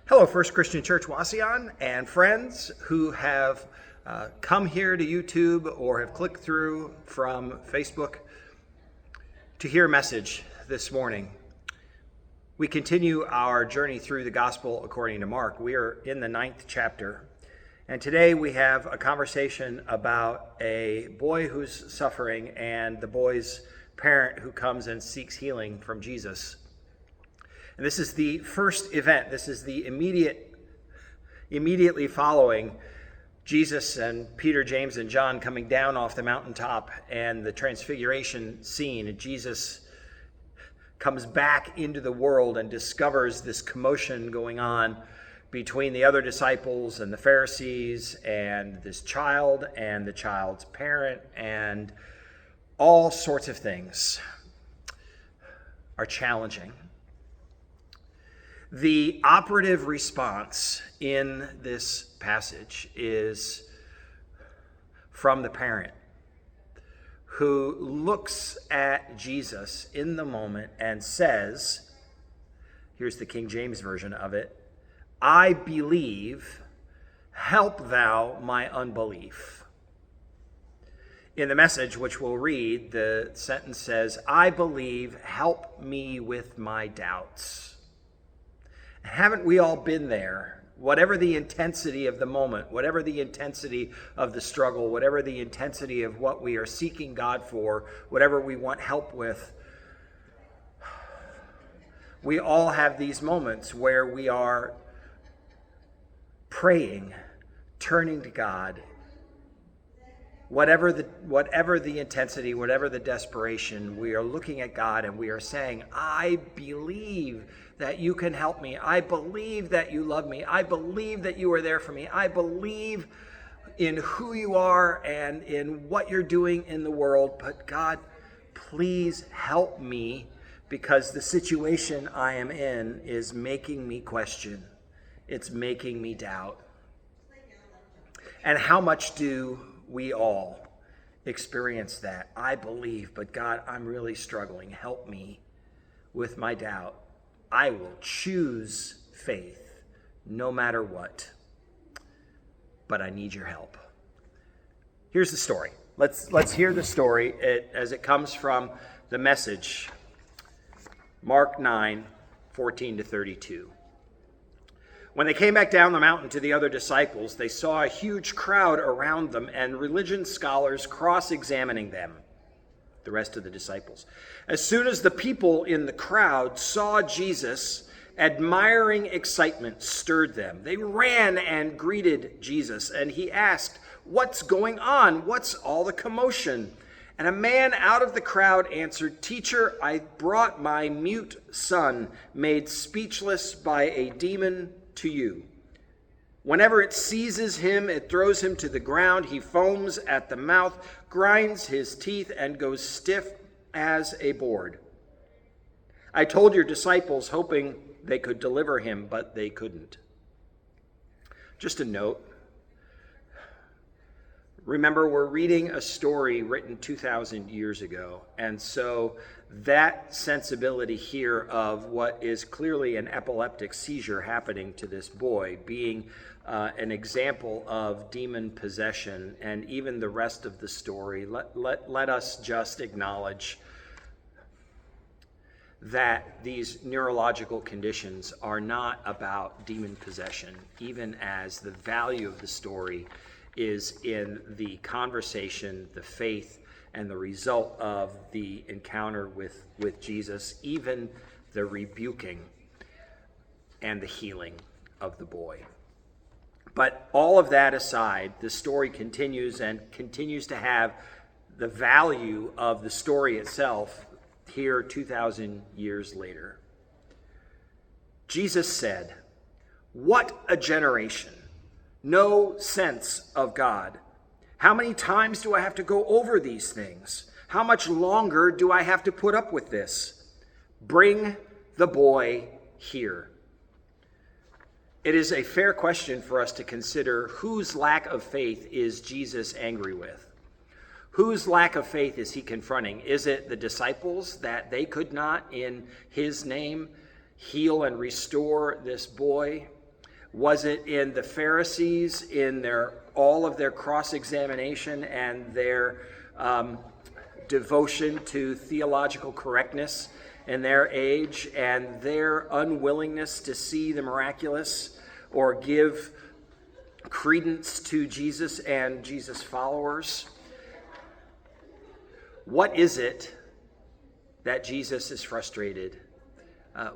Hello, First Christian Church Wauseon and friends who have come here to YouTube or have clicked through from Facebook to hear a message this morning. We continue our journey through the Gospel according to Mark. We are in the 9th chapter, and today we have a conversation about a boy who's suffering and the boy's parent who comes and seeks healing from Jesus. And this is the first event. This is the immediately following Jesus and Peter, James, and John coming down off the mountaintop and the transfiguration scene. And Jesus comes back into the world and discovers this commotion going on between the other disciples and the Pharisees and this child and the child's parent, and all sorts of things are challenging. The operative response in this passage is from the parent who looks at Jesus in the moment and says, here's the King James version of it, "I believe, help thou my unbelief." In the Message, which we'll read, the sentence says, "I believe, help me with my doubts." Haven't we all been there? Whatever the intensity of the moment, whatever the intensity of the struggle, whatever the intensity of what we are seeking God for, whatever we want help with, we all have these moments where we are praying, turning to God. Whatever the intensity, whatever the desperation, we are looking at God and we are saying, "I believe that you can help me. I believe that you love me. I believe that you are there for me. I believe in who you are and in what you're doing in the world. But God, please help me, because the situation I am in is making me question. It's making me doubt." And how much do we all experience that? I believe, but God, I'm really struggling. Help me with my doubt. I will choose faith no matter what, but I need your help. Here's the story. Let's hear the story as it comes from the Message, Mark 9:14-32. When they came back down the mountain to the other disciples, they saw a huge crowd around them and religion scholars cross-examining them, the rest of the disciples. As soon as the people in the crowd saw Jesus, admiring excitement stirred them. They ran and greeted Jesus, and he asked, "What's going on? What's all the commotion?" And a man out of the crowd answered, "Teacher, I brought my mute son, made speechless by a demon, to you. Whenever it seizes him, it throws him to the ground. He foams at the mouth, grinds his teeth, and goes stiff as a board. I told your disciples, hoping they could deliver him, but they couldn't." Just a note. Remember, we're reading a story written 2,000 years ago, and so that sensibility here of what is clearly an epileptic seizure happening to this boy, being an example of demon possession, and even the rest of the story, let us just acknowledge that these neurological conditions are not about demon possession, even as the value of the story is in the conversation, the faith, and the result of the encounter with Jesus, even the rebuking and the healing of the boy. But all of that aside, the story continues and continues to have the value of the story itself here 2,000 years later. Jesus said, "What a generation! No sense of God. How many times do I have to go over these things? How much longer do I have to put up with this? Bring the boy here." It is a fair question for us to consider whose lack of faith is Jesus angry with? Whose lack of faith is he confronting? Is it the disciples that they could not, in his name, heal and restore this boy? Was it in the Pharisees, in all of their cross-examination and their devotion to theological correctness in their age and their unwillingness to see the miraculous or give credence to Jesus and Jesus' followers? What is it that Jesus is frustrated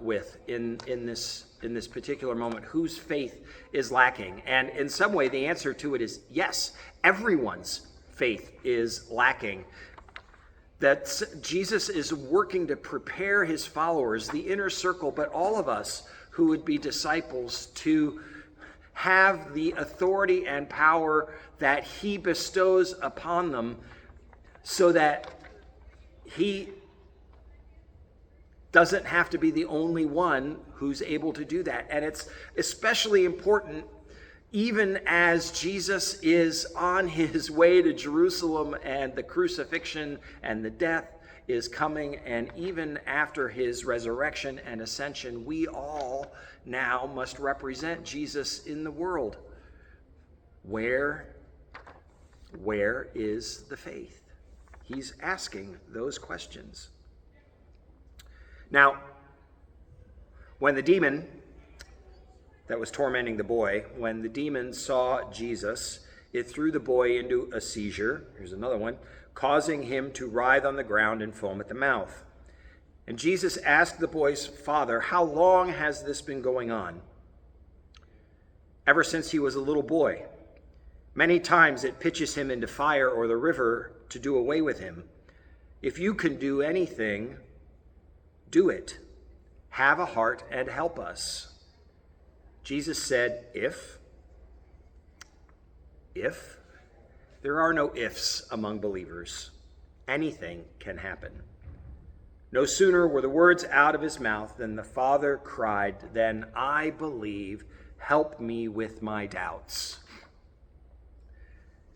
with in this particular moment? Whose faith is lacking? And in some way, the answer to it is yes, everyone's faith is lacking. That Jesus is working to prepare his followers, the inner circle, but all of us who would be disciples, to have the authority and power that he bestows upon them, so that he doesn't have to be the only one who's able to do that. And it's especially important even as Jesus is on his way to Jerusalem and the crucifixion and the death is coming, and even after his resurrection and ascension, we all now must represent Jesus in the world. Where is the faith? He's asking those questions. Now, when the demon that was tormenting the boy, when the demon saw Jesus, it threw the boy into a seizure. Here's another one, causing him to writhe on the ground and foam at the mouth. And Jesus asked the boy's father, "How long has this been going on?" "Ever since he was a little boy. Many times it pitches him into fire or the river to do away with him. If you can do anything, do it. Have a heart and help us." Jesus said, If? There are no ifs among believers. Anything can happen. No sooner were the words out of his mouth than the father cried, "Then I believe, help me with my doubts."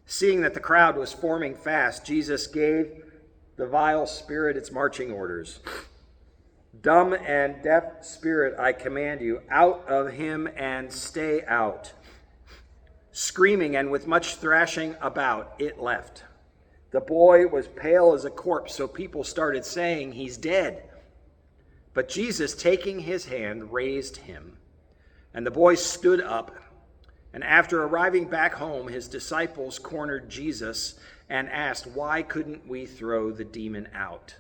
Seeing that the crowd was forming fast, Jesus gave the vile spirit its marching orders. "Dumb and deaf spirit, I command you, out of him and stay out." Screaming and with much thrashing about, it left. The boy was pale as a corpse, so people started saying, "He's dead." But Jesus, taking his hand, raised him. And the boy stood up. And after arriving back home, his disciples cornered Jesus and asked, "Why couldn't we throw the demon out?"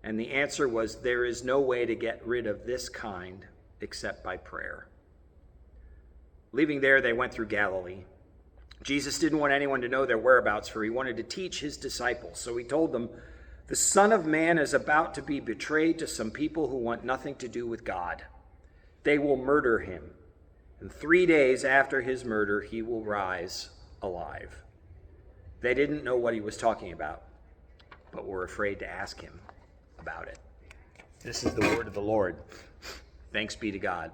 And the answer was, "There is no way to get rid of this kind except by prayer." Leaving there, they went through Galilee. Jesus didn't want anyone to know their whereabouts, for he wanted to teach his disciples. So he told them, "The Son of Man is about to be betrayed to some people who want nothing to do with God. They will murder him. And 3 days after his murder, he will rise alive." They didn't know what he was talking about, but were afraid to ask him about it. This is the word of the Lord. Thanks be to God.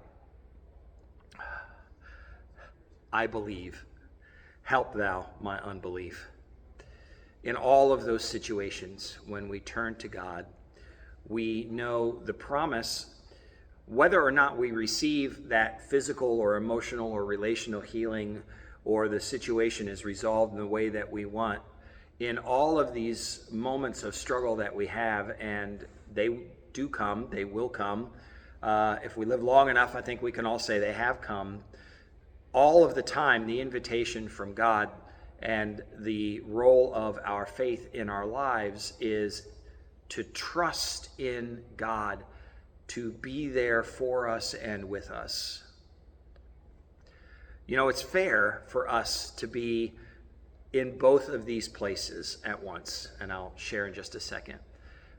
I believe. Help thou my unbelief. In all of those situations, when we turn to God, we know the promise, whether or not we receive that physical or emotional or relational healing, or the situation is resolved in the way that we want. In all of these moments of struggle that we have, and they do come, they will come. If we live long enough, I think we can all say they have come. All of the time, the invitation from God and the role of our faith in our lives is to trust in God, to be there for us and with us. You know, it's fair for us to be in both of these places at once, and I'll share in just a second.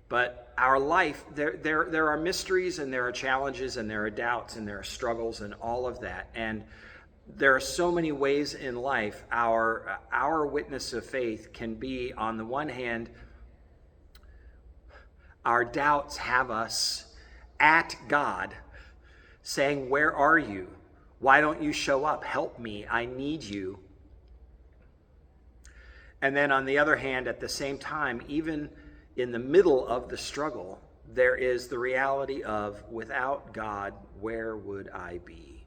But our life, there are mysteries and there are challenges and there are doubts and there are struggles and all of that. And there are so many ways in life our witness of faith can be, on the one hand, our doubts have us at God saying, "Where are you? Why don't you show up? Help me. I need you." And then on the other hand, at the same time, even in the middle of the struggle, there is the reality of, without God, where would I be?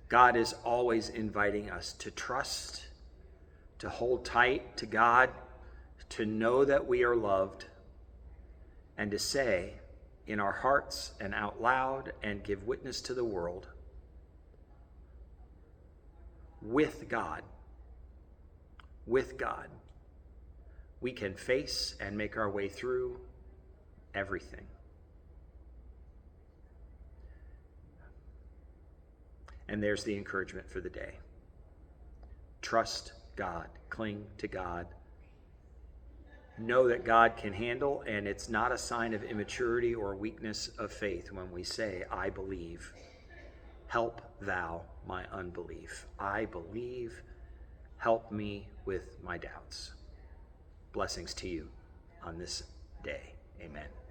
God is always inviting us to trust, to hold tight to God, to know that we are loved, and to say in our hearts and out loud and give witness to the world, with God, we can face and make our way through everything. And there's the encouragement for the day. Trust God, cling to God. Know that God can handle, and it's not a sign of immaturity or weakness of faith when we say, I believe. Help thou my unbelief. I believe. Help me with my doubts. Blessings to you on this day. Amen.